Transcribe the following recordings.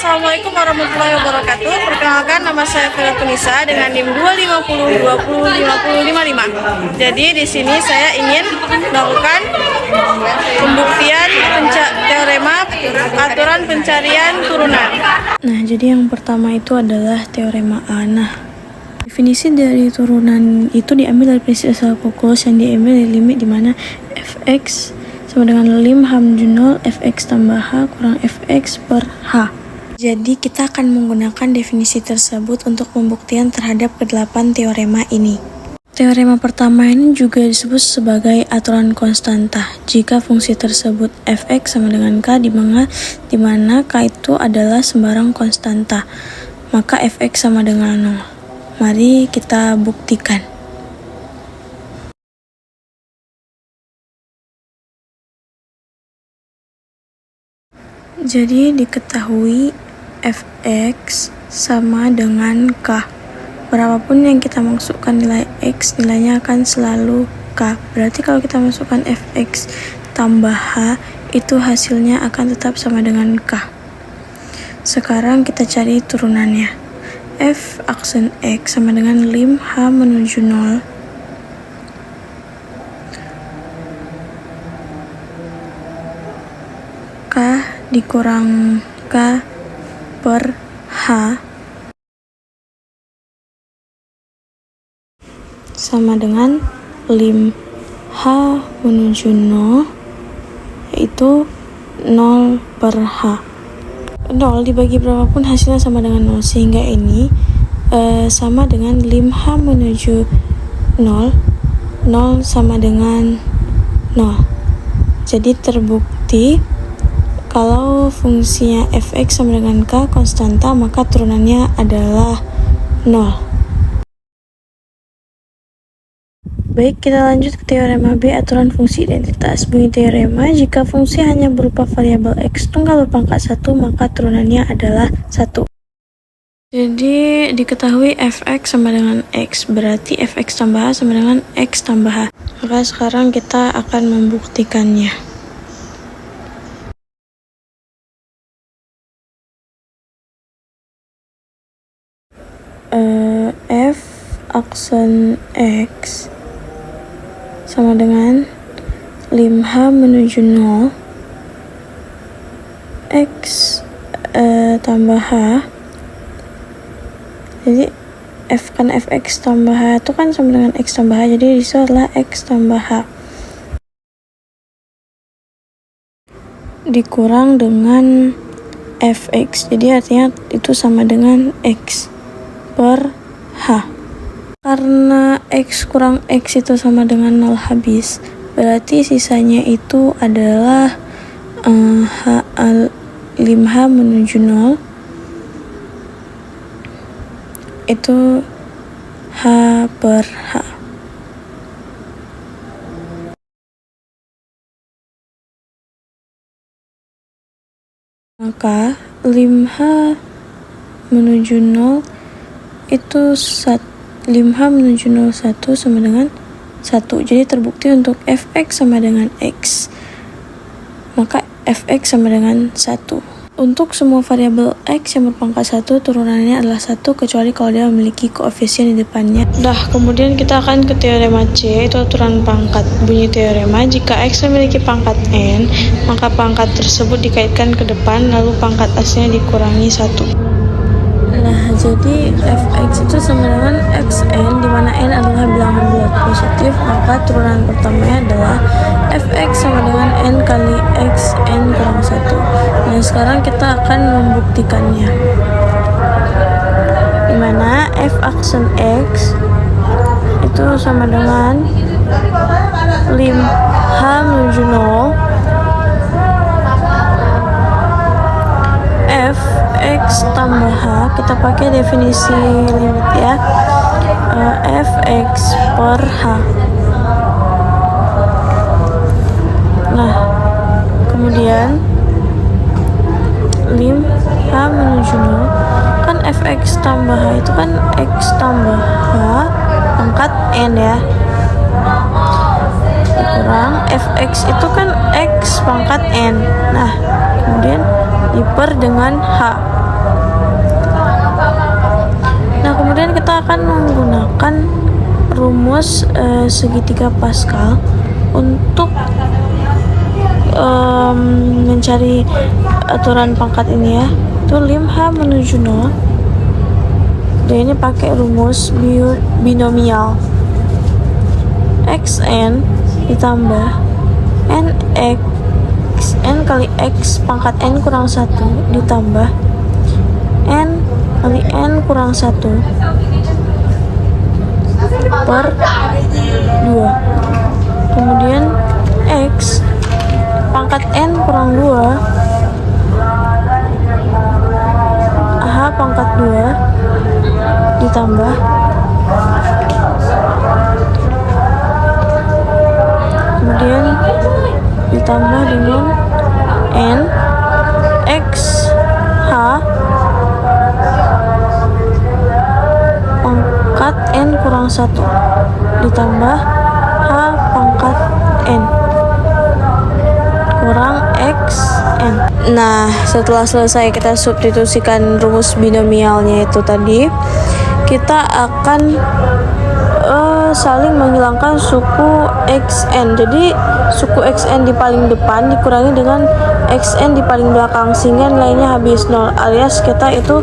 Assalamualaikum warahmatullahi wabarakatuh. Perkenalkan, nama saya Vela Tunisa dengan NIM 250205055. Jadi di sini saya ingin melakukan pembuktian teorema aturan pencarian turunan. Nah, jadi yang pertama itu adalah teorema A. Nah, definisi dari turunan itu diambil dari prinsip asal kalkulus yang diambil dari limit di mana fx sama dengan lim h menuju 0 fx tambah h kurang fx per h. Jadi kita akan menggunakan definisi tersebut untuk pembuktian terhadap ke-8 teorema ini. Teorema pertama ini juga disebut sebagai aturan konstanta jika fungsi tersebut fx sama dengan k di mana k itu adalah sembarang konstanta, maka fx sama dengan 0. Mari kita buktikan. Jadi diketahui fx sama dengan k. Berapapun yang kita masukkan nilai x, nilainya akan selalu k. Berarti kalau kita masukkan fx tambah h, itu hasilnya akan tetap sama dengan k. Sekarang kita cari turunannya. F aksen x sama dengan lim h menuju 0 k dikurang k per h sama dengan lim h menuju 0 yaitu 0 per h. 0 dibagi berapapun hasilnya sama dengan 0, sehingga ini sama dengan lim h menuju 0 sama dengan 0. Jadi terbukti kalau fungsinya fx sama dengan k konstanta, maka turunannya adalah 0. Baik, kita lanjut ke teorema B, aturan fungsi identitas. Bunyi teorema, jika fungsi hanya berupa variabel x tunggal berpangkat 1, maka turunannya adalah 1. Jadi diketahui fx sama dengan x, berarti fx tambah h sama dengan x tambah h. Maka sekarang kita akan membuktikannya. F aksen x sama dengan lim h menuju 0 x tambah h. Jadi f kan fx tambah h itu kan sama dengan x tambah h, jadi itu adalah x tambah h dikurang dengan fx, jadi artinya itu sama dengan x per h. Karena x kurang x itu sama dengan 0 habis, berarti sisanya itu adalah lim h menuju 0 itu h per h. Maka lim h menuju 0 itu lim h menuju 01 sama dengan 1. Jadi terbukti untuk fx sama dengan x, maka fx sama dengan 1. Untuk semua variabel x yang berpangkat 1, turunannya adalah 1 kecuali kalau dia memiliki koefisien di depannya. Kemudian kita akan ke teorema C, itu aturan pangkat. Bunyi teorema, jika x memiliki pangkat n, maka pangkat tersebut dikaitkan ke depan, lalu pangkat aslinya dikurangi 1. Nah, jadi fx itu sama dengan xn, di mana n adalah bilangan bulat positif, maka turunan pertamanya adalah fx sama dengan n kali xn kurang 1. Nah, sekarang kita akan membuktikannya, di mana f aksen x itu sama dengan lim h menuju 0 fx tambah h, kita pakai definisi limit ya, fx per h. Nah, kemudian lim h menuju 0 kan fx tambah h itu kan x tambah h pangkat n ya, dikurang fx itu kan x pangkat n. Nah, kemudian diper dengan h. kemudian kita akan menggunakan rumus segitiga Pascal untuk mencari aturan pangkat ini ya. Itu lim H menuju 0. Dan ini pakai rumus binomial. Xn ditambah nx n kali x pangkat n kurang 1 ditambah n kali n kurang 1 per 2. Kemudian x pangkat n kurang 2 h pangkat 2 ditambah kemudian ditambah dengan n x h pangkat n kurang 1 ditambah h pangkat n kurang xn. Nah, setelah selesai kita substitusikan rumus binomialnya itu tadi, kita akan saling menghilangkan suku xn. Jadi suku xn di paling depan dikurangi dengan xn di paling belakang sehingga nilainya habis 0, alias kita itu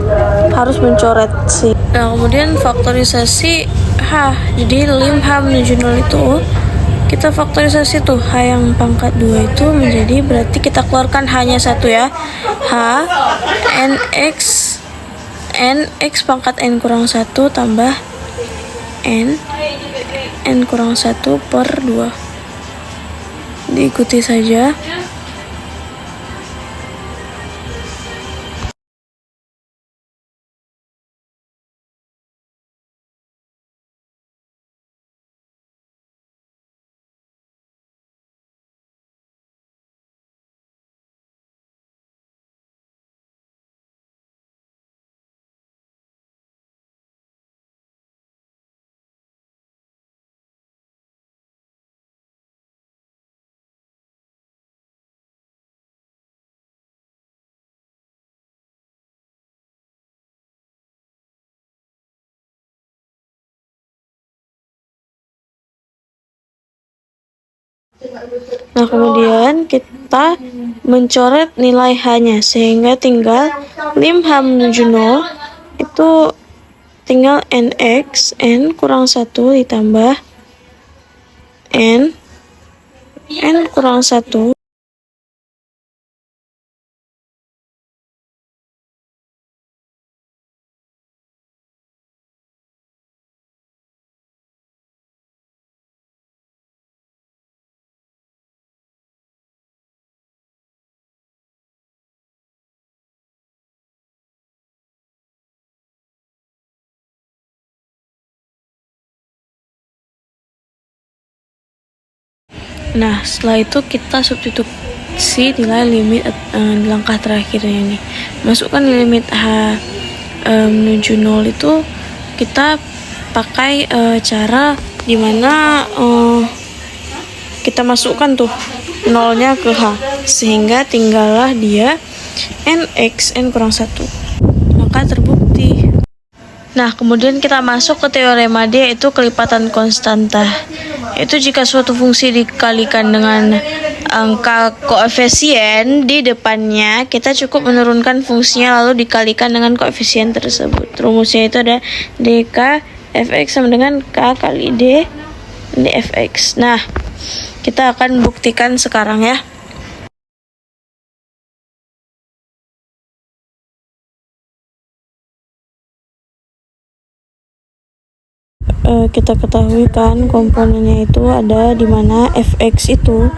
harus mencoret sih. Nah, kemudian faktorisasi h. Jadi lim h menuju 0 itu kita faktorisasi tuh h yang pangkat 2 itu menjadi, berarti kita keluarkan hanya satu ya, h nx pangkat n kurang 1 tambah n kurang 1 per 2. Diikuti saja. Nah, kemudian kita mencoret nilai h-nya sehingga tinggal lim h menuju 0 itu tinggal nx n kurang 1 ditambah n kurang 1 Nah, setelah itu kita substitusi nilai limit di langkah terakhirnya nih. Masukkan limit h menuju 0 itu kita pakai cara dimana kita masukkan tuh nolnya ke h sehingga tinggallah dia nx n kurang 1. Maka terbukti. Nah, kemudian kita masuk ke teorema D, yaitu kelipatan konstanta. Itu jika suatu fungsi dikalikan dengan angka koefisien di depannya, kita cukup menurunkan fungsinya lalu dikalikan dengan koefisien tersebut. Rumusnya itu ada dk fx sama dengan k kali d dfx. Nah, kita akan buktikan sekarang ya. Kita ketahui kan komponennya itu ada di mana fx itu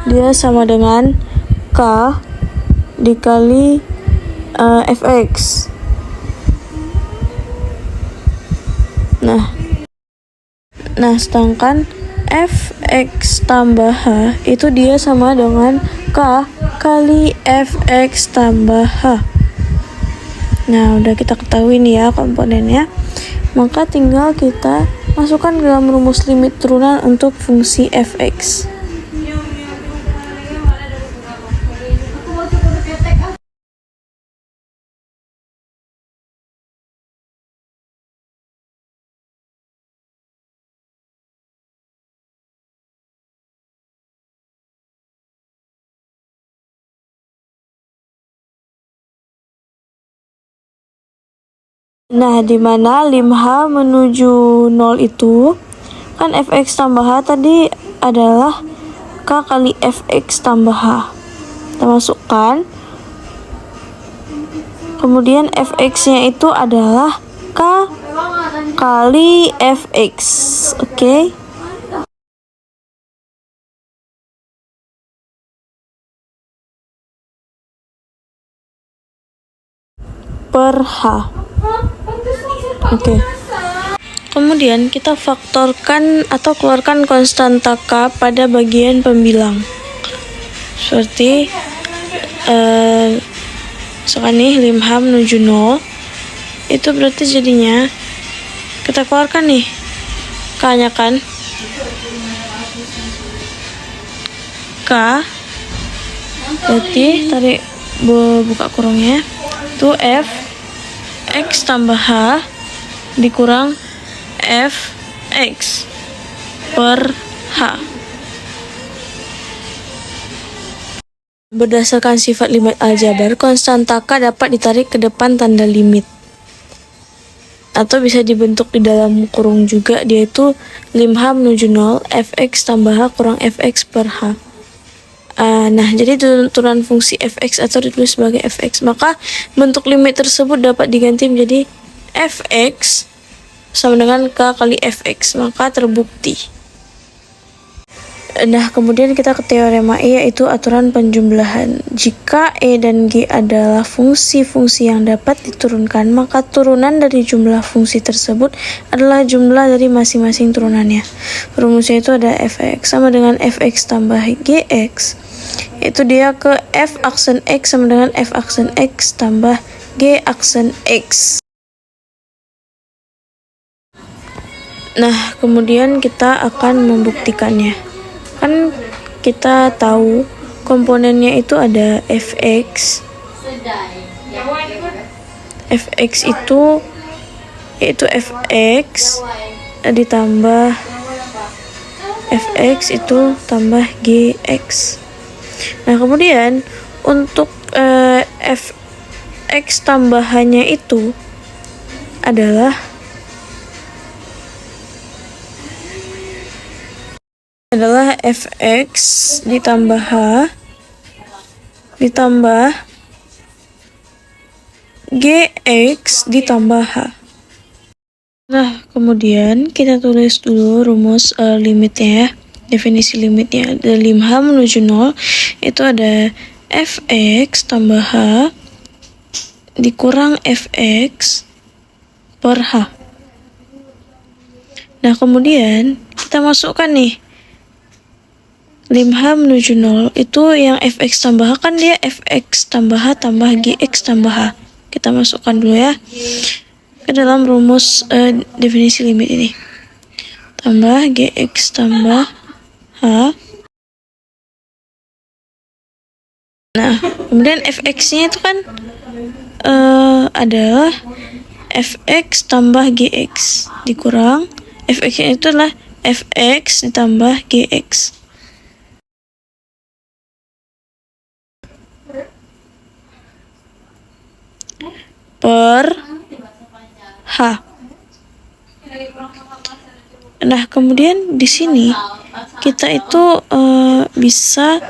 dia sama dengan k dikali fx. Nah, sedangkan fx tambah h itu dia sama dengan k kali fx tambah h. Nah, udah kita ketahui nih ya komponennya. Maka tinggal kita masukkan ke dalam rumus limit turunan untuk fungsi fx. Nah, di mana lim H menuju 0 itu, kan fx tambah H tadi adalah K kali fx tambah H. Kita masukkan. Kemudian fx-nya itu adalah K kali fx. Oke. Per H. Oke. Kemudian kita faktorkan atau keluarkan konstanta K pada bagian pembilang. Seperti misalkan nih lim H menuju 0, itu berarti jadinya kita keluarkan nih K-nya kan, K berarti tarik buka kurungnya itu F X tambah H dikurang F X per H. Berdasarkan sifat limit aljabar, konstanta K dapat ditarik ke depan tanda limit, atau bisa dibentuk di dalam kurung juga, yaitu lim H menuju 0 fx tambah H kurang fx per H. Nah, jadi turunan fungsi fx atau ditulis sebagai fx, maka bentuk limit tersebut dapat diganti menjadi fx sama dengan K kali fx, maka terbukti. Nah, kemudian kita ke teorema E, yaitu aturan penjumlahan. Jika E dan G adalah fungsi-fungsi yang dapat diturunkan, maka turunan dari jumlah fungsi tersebut adalah jumlah dari masing-masing turunannya. Rumusnya itu ada fx sama dengan fx tambah gx. Itu dia ke f aksen x sama dengan f aksen x tambah g aksen x. Nah, kemudian kita akan membuktikannya. Kan kita tahu komponennya itu ada fx. Fx itu yaitu fx ditambah fx itu tambah gx. Nah, kemudian untuk fx tambahannya itu adalah fx ditambah h ditambah gx ditambah h. Nah, kemudian kita tulis dulu rumus limitnya ya, definisi limitnya. Dari lim h menuju 0 itu ada fx tambah h dikurang fx per h. Nah, kemudian kita masukkan nih lim h menuju 0 itu yang fx tambah h, kan dia fx tambah h tambah gx tambah h. Kita masukkan dulu ya ke dalam rumus definisi limit ini. Tambah gx tambah h. Nah, kemudian fx-nya itu kan adalah fx tambah gx dikurang fx-nya itu adalah fx ditambah gx. Per h. Nah, kemudian di sini kita itu bisa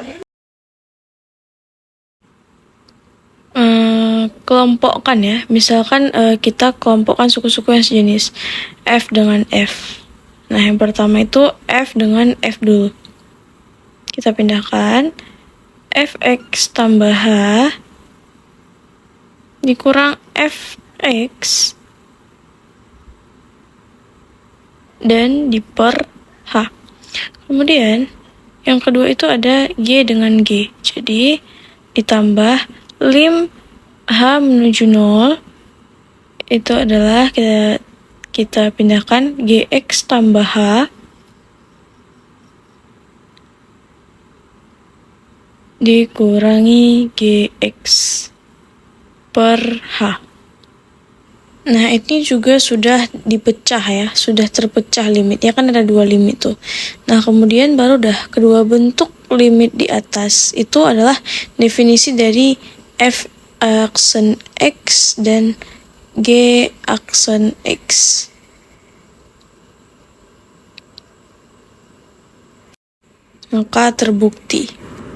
kelompokkan ya. Misalkan kita kelompokkan suku-suku yang sejenis f dengan f. Nah, yang pertama itu f dengan f dulu. Kita pindahkan fx tambah h dikurang fx dan diper h. Kemudian yang kedua itu ada g dengan g. Jadi ditambah lim h menuju 0 itu adalah kita pindahkan gx tambah h dikurangi gx per h. Nah, ini juga sudah dipecah ya, sudah terpecah limitnya, kan ada dua limit tuh. Nah, kemudian baru dah kedua bentuk limit di atas itu adalah definisi dari f aksen x dan G aksen X. Maka terbukti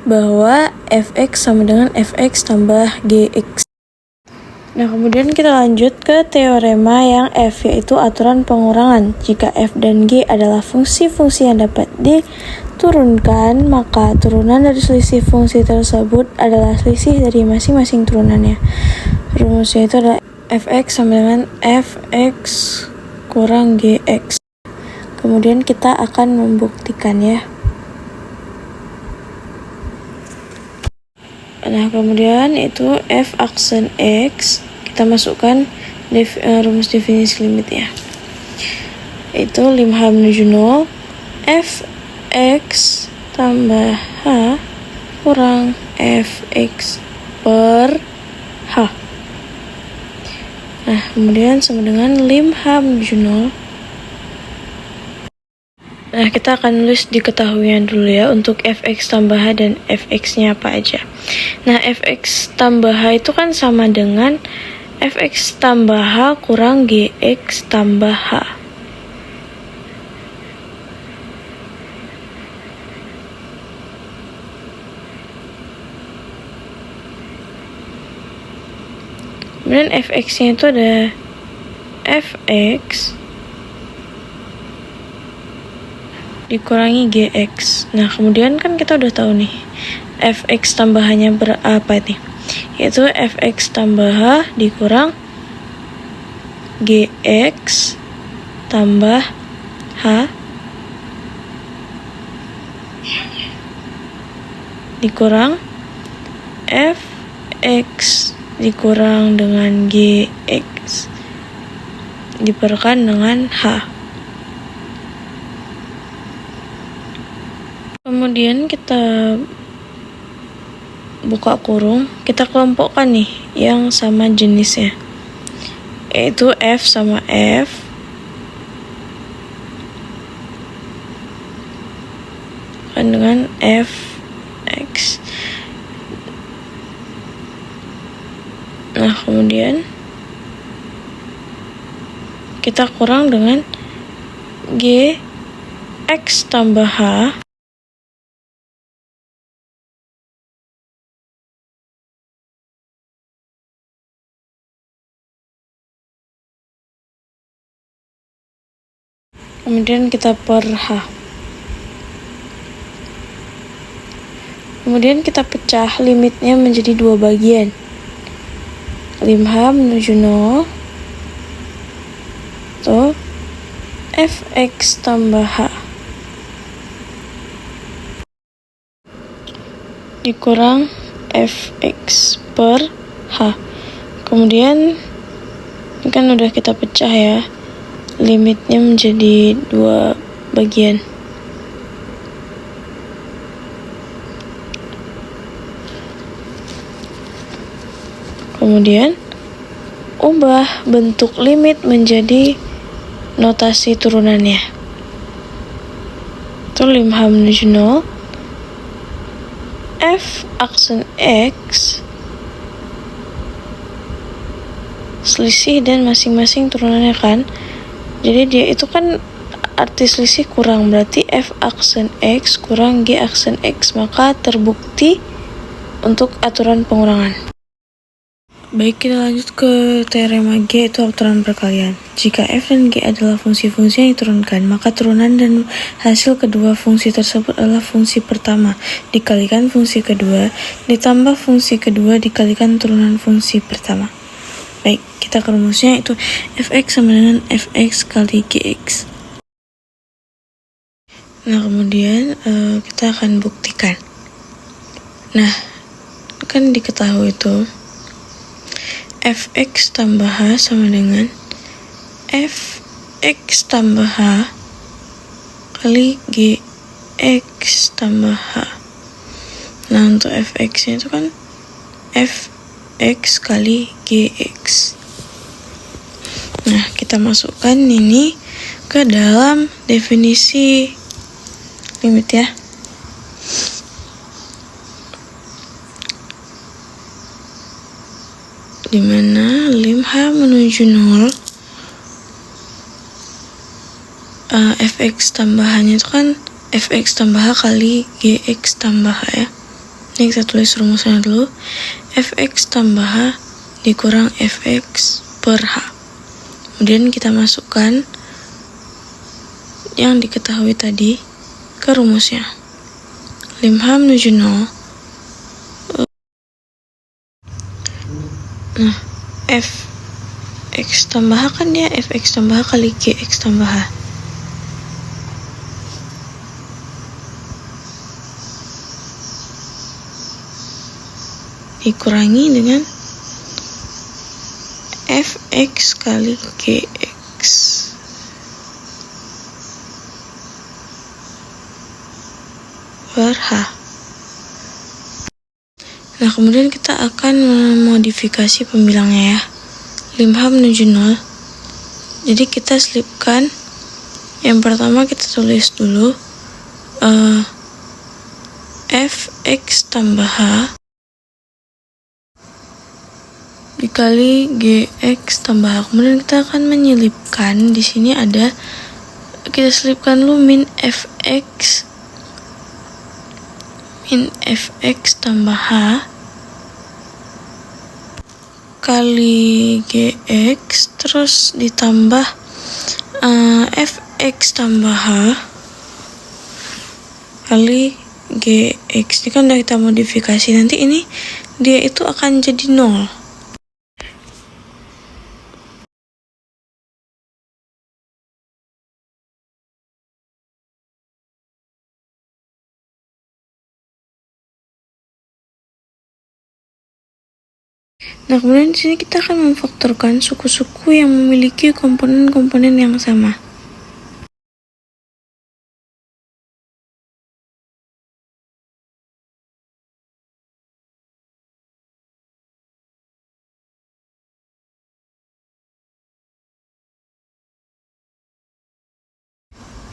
bahwa fx sama dengan fx tambah gx. Nah, kemudian kita lanjut ke teorema yang F, yaitu aturan pengurangan. Jika F dan G adalah fungsi-fungsi yang dapat diturunkan, maka turunan dari selisih fungsi tersebut adalah selisih dari masing-masing turunannya. Rumusnya itu adalah fx sama dengan fx kurang gx. Kemudian kita akan membuktikannya. Nah, kemudian itu f aksen x, kita masukkan rumus definisi limitnya. Itu 5h menuju 0, fx tambah h kurang fx per h. Nah, kemudian sama dengan 5h menuju 0. Nah, kita akan nulis diketahuinya dulu ya untuk fx tambah h dan fx-nya apa aja. Nah, fx tambah h itu kan sama dengan fx tambah h kurang gx tambah h. Kemudian fx-nya itu ada fx dikurangi gx. Nah, kemudian kan kita udah tahu nih fx tambahannya berapa nih, yaitu fx tambah h dikurang gx tambah h dikurang fx dikurang dengan gx diperkan dengan h. Kemudian kita buka kurung, kita kelompokkan nih yang sama jenisnya, yaitu f sama f kan dengan fx. Nah, kemudian kita kurang dengan gx tambah h kemudian kita per h. Kemudian kita pecah limitnya menjadi dua bagian. 5h menuju 0 atau fx tambah h dikurang fx per h. Kemudian ini kan udah kita pecah ya, limitnya menjadi dua bagian. Kemudian ubah bentuk limit menjadi notasi turunannya. Itu 5h menuju 0, f aksen x selisih dan masing-masing turunannya kan. Jadi dia itu kan arti selisih kurang, berarti f aksen x kurang g aksen x, maka terbukti untuk aturan pengurangan. Baik, kita lanjut ke teorema G, itu aturan perkalian. Jika f dan g adalah fungsi-fungsi yang diturunkan, maka turunan dan hasil kedua fungsi tersebut adalah fungsi pertama dikalikan fungsi kedua ditambah fungsi kedua dikalikan turunan fungsi pertama. Baik, kita ke rumusnya, itu fx sama dengan fx kali gx. Nah, kemudian kita akan buktikan. Nah, kan diketahui itu fx tambah h sama dengan fx tambah h kali gx tambah h. Nah, untuk fx-nya itu kan fx kali gx. Nah, kita masukkan ini ke dalam definisi limit ya. dimana lim H menuju 0, fx tambahannya itu kan fx tambah H kali gx tambah H ya. Ini kita tulis rumusnya dulu. Fx tambah H dikurang fx per H. Kemudian kita masukkan yang diketahui tadi ke rumusnya. Lim H menuju 0. Nah, fx tambah H kan dia fx tambah H kali gx tambah H. Dikurangi dengan fx kali gx per H. Nah, kemudian kita akan memodifikasi pembilangnya ya. Lim H menuju 0. Jadi kita selipkan. Yang pertama kita tulis dulu fx tambah H dikali gx tambah H. Kemudian kita akan menyelipkan, di sini ada, kita selipkan dulu min fx tambah H kali gx terus ditambah fx tambah H kali gx. Ini kan udah kita modifikasi, nanti ini dia itu akan jadi 0. Nah, kemudian di sini kita akan memfaktorkan suku-suku yang memiliki komponen-komponen yang sama.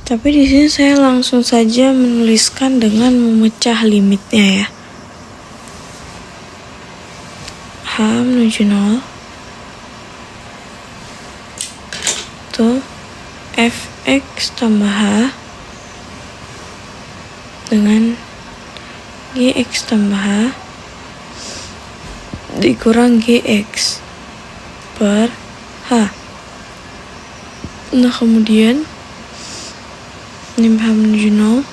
Tapi di sini saya langsung saja menuliskan dengan memecah limitnya ya. H menuju 0 itu fx tambah H dengan gx tambah H dikurang gx per H. Nah, kemudian lim H menuju 0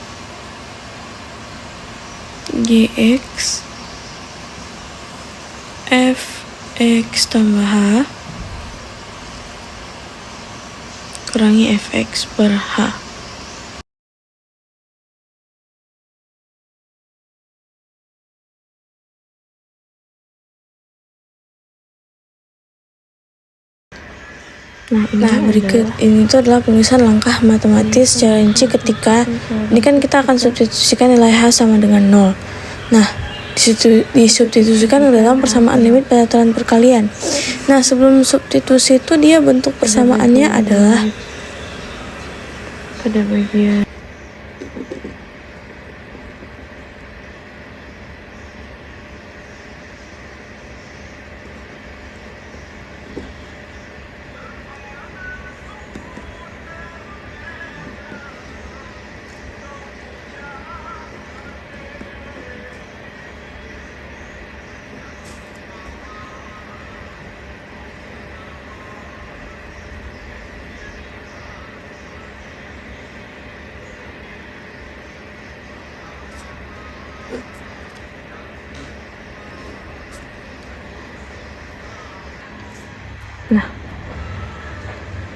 gx fx tambah H kurangi fx per H. Nah, berikut ini tuh adalah penulisan langkah matematis secara rinci ketika ini kan kita akan substitusikan nilai H sama dengan 0. Nah, disubstitusikan dalam persamaan limit pada tataran perkalian. Nah, sebelum substitusi itu dia bentuk persamaannya adalah pada bagian nah,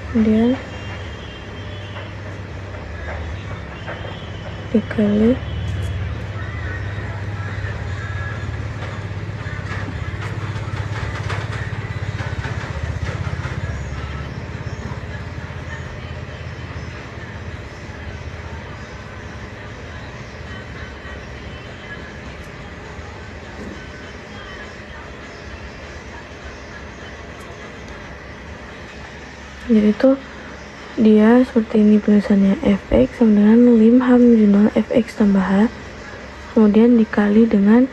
kemudian dikali jadi itu dia seperti ini penulisannya. Fx sama dengan lim H menuju 0 fx tambah H kemudian dikali dengan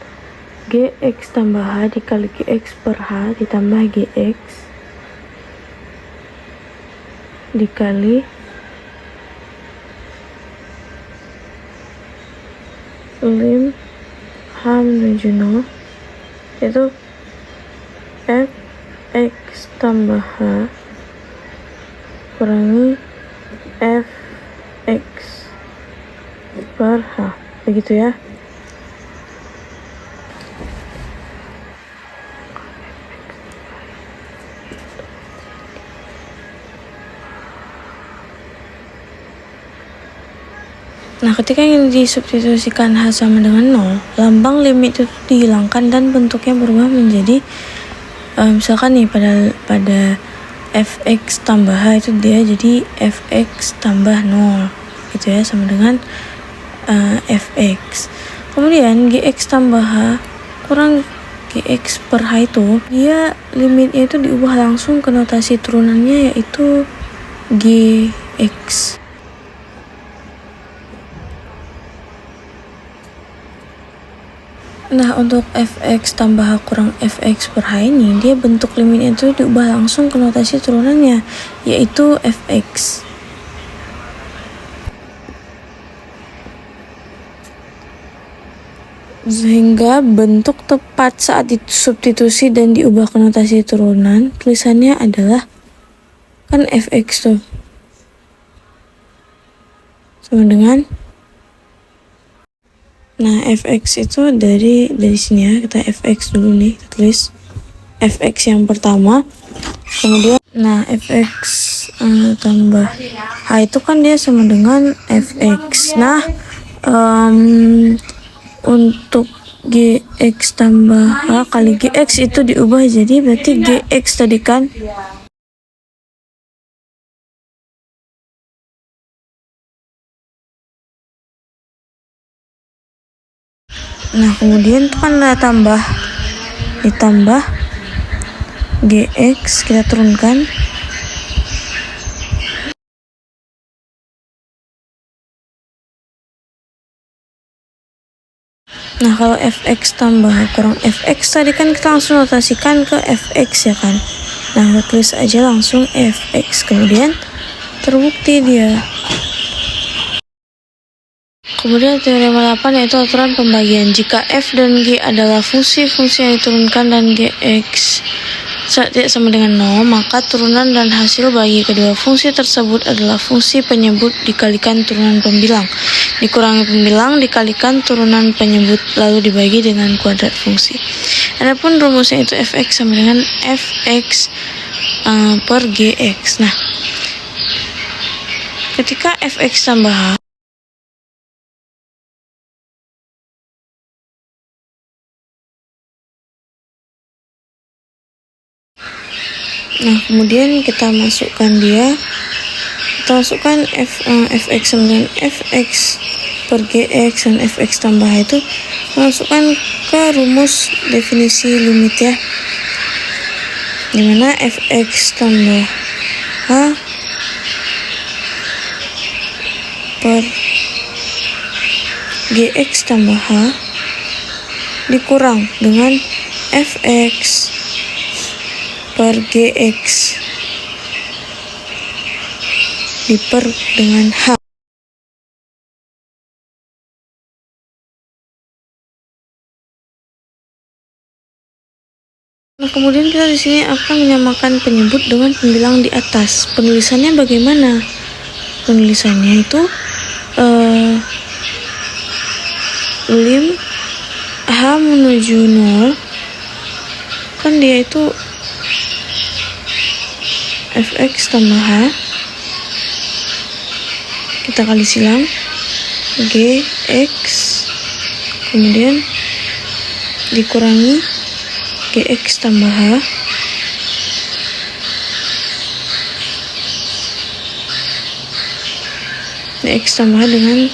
Gx tambah H dikali Gx per H ditambah Gx dikali lim H menuju 0 itu Fx tambah H kurangi Fx per H, begitu ya. Nah, ketika ingin disubstitusikan H sama dengan 0, lambang limit itu dihilangkan dan bentuknya berubah menjadi misalkan nih pada Fx tambah H itu dia jadi Fx tambah 0 gitu ya, sama dengan Fx. Kemudian Gx tambah H kurang Gx per H itu dia limitnya itu diubah langsung ke notasi turunannya, yaitu Gx. Nah, untuk Fx tambah H kurang Fx per H ini, dia bentuk limitnya itu diubah langsung ke notasi turunannya, yaitu Fx. Sehingga bentuk tepat saat disubstitusi dan diubah ke notasi turunan, tulisannya adalah kan Fx tuh sama dengan, nah Fx itu dari sini ya, kita Fx dulu nih, kita tulis Fx yang pertama, kemudian nah Fx tambah H itu kan dia sama dengan Fx. Nah untuk Gx tambah H kali Gx itu diubah jadi berarti Gx tadi kan. Nah, kemudian itu kan ditambah Gx, kita turunkan. Nah, kalau Fx tambah kurang Fx tadi kan kita langsung notasikan ke Fx ya kan. Nah, kita tulis aja langsung Fx, kemudian terbukti dia. Kemudian teorema 8 yaitu aturan pembagian. Jika f dan g adalah fungsi-fungsi yang diturunkan dan Gx tidak sama dengan 0, maka turunan dan hasil bagi kedua fungsi tersebut adalah fungsi penyebut dikalikan turunan pembilang, dikurangi pembilang dikalikan turunan penyebut, lalu dibagi dengan kuadrat fungsi. Adapun rumusnya itu Fx sama dengan Fx per Gx. Nah, ketika Fx tambah H, nah kemudian kita masukkan Fx sama dengan Fx per Gx dan Fx tambah H itu masukkan ke rumus definisi limit ya, dimana Fx tambah H per Gx tambah H dikurang dengan Fx per Gx diper dengan H. Nah, kemudian kita di sini akan menyamakan penyebut dengan pembilang di atas. Penulisannya bagaimana? Penulisannya itu lim H menuju 0, kan dia itu Fx tambah H, kita kali silang Gx, kemudian dikurangi Gx tambah H Gx tambah H dengan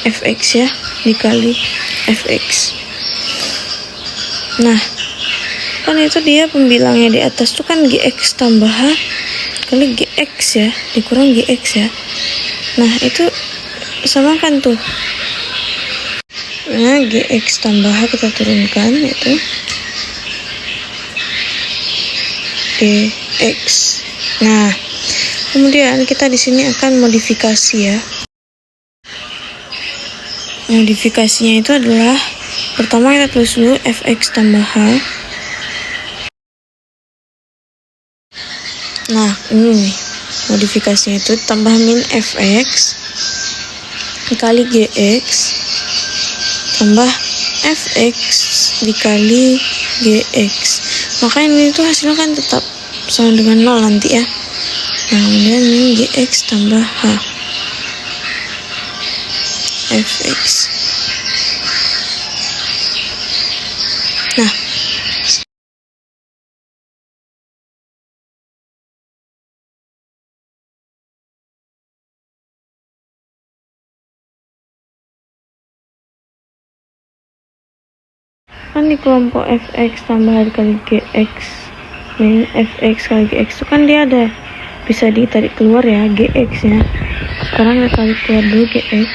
Fx ya, dikali Fx. Nah, kan itu dia pembilangnya di atas tuh kan Gx tambah H kali Gx ya, dikurang Gx ya. Nah, itu samakan tuh. Nah, GX tambah H kita turunkan, yaitu GX. Nah, kemudian kita di sini akan modifikasi ya. Modifikasinya itu adalah pertama kita tulis dulu fx tambah h. Nah, ini nih modifikasinya itu tambah min fx dikali gx tambah fx dikali gx. Maka ini tuh hasilnya kan tetap sama dengan 0 nanti ya. Nah, kemudian ini gx tambah h fx. Nah, kan di kelompok fx tambah h dikali gx min fx kali gx itu kan dia ada bisa ditarik keluar ya gx ya. Sekarang kita tarik keluar dulu gx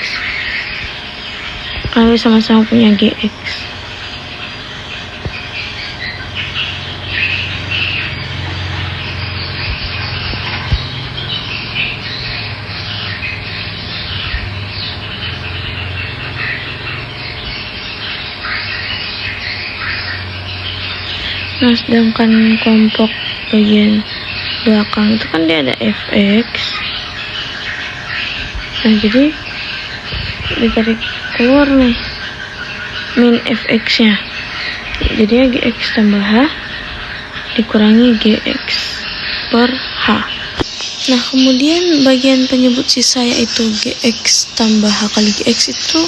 kalau sama-sama punya gx. Nah, sedangkan kelompok bagian belakang itu kan dia ada fx. Nah, jadi ditarik keluar nih min fx nya, jadi ya gx tambah h dikurangi gx per h. Nah, kemudian bagian penyebut sisa yaitu gx tambah h kali gx itu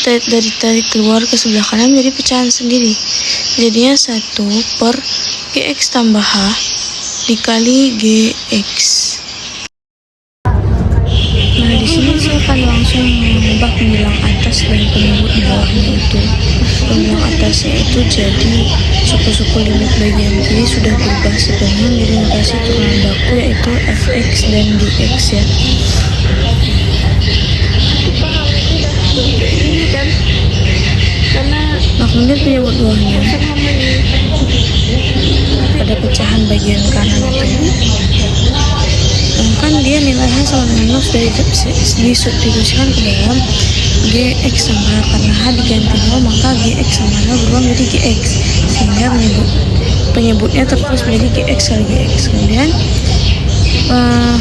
dari tarik keluar ke sebelah kanan jadi pecahan sendiri, jadinya 1 per gx tambah h dikali gx. Nah, di sini saya akan langsung mengubah pembilang atas dan penyebut di bawahnya itu. Pembilang atasnya itu jadi suku-suku limit bagian kiri sudah berubah sebenarnya jadi notasi turunan baku yaitu fx dan gx ya. Nah, kemudian penyebut bawahnya pada pecahan bagian kanan itu kan dia nilainya sama dengan 0 sudah disubstitusikan ke dalam gx sama h, karena h diganti 0 maka gx sama 0 berubah menjadi gx sehingga penyebutnya tertulis menjadi gx kali gx. Kemudian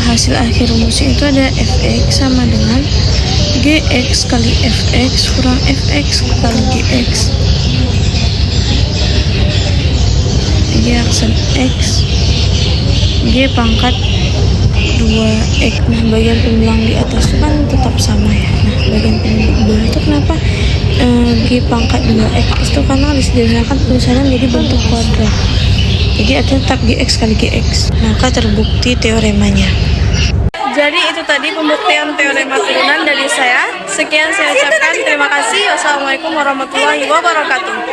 hasil akhir rumusnya itu ada fx sama dengan gx kali fx kurang fx kali gx. G aksen x G pangkat 2x. Nah, bagian pembilang di atas itu kan tetap sama ya. Nah, bagian pembilang di bawah itu kenapa G pangkat 2x itu karena disederhanakan tulisannya menjadi bentuk kuadrat, jadi ada tetap gx kali gx, maka terbukti teoremanya. Jadi itu tadi pembuktian teorema turunan dari saya. Sekian saya ucapkan, terima kasih. Wassalamualaikum warahmatullahi wabarakatuh.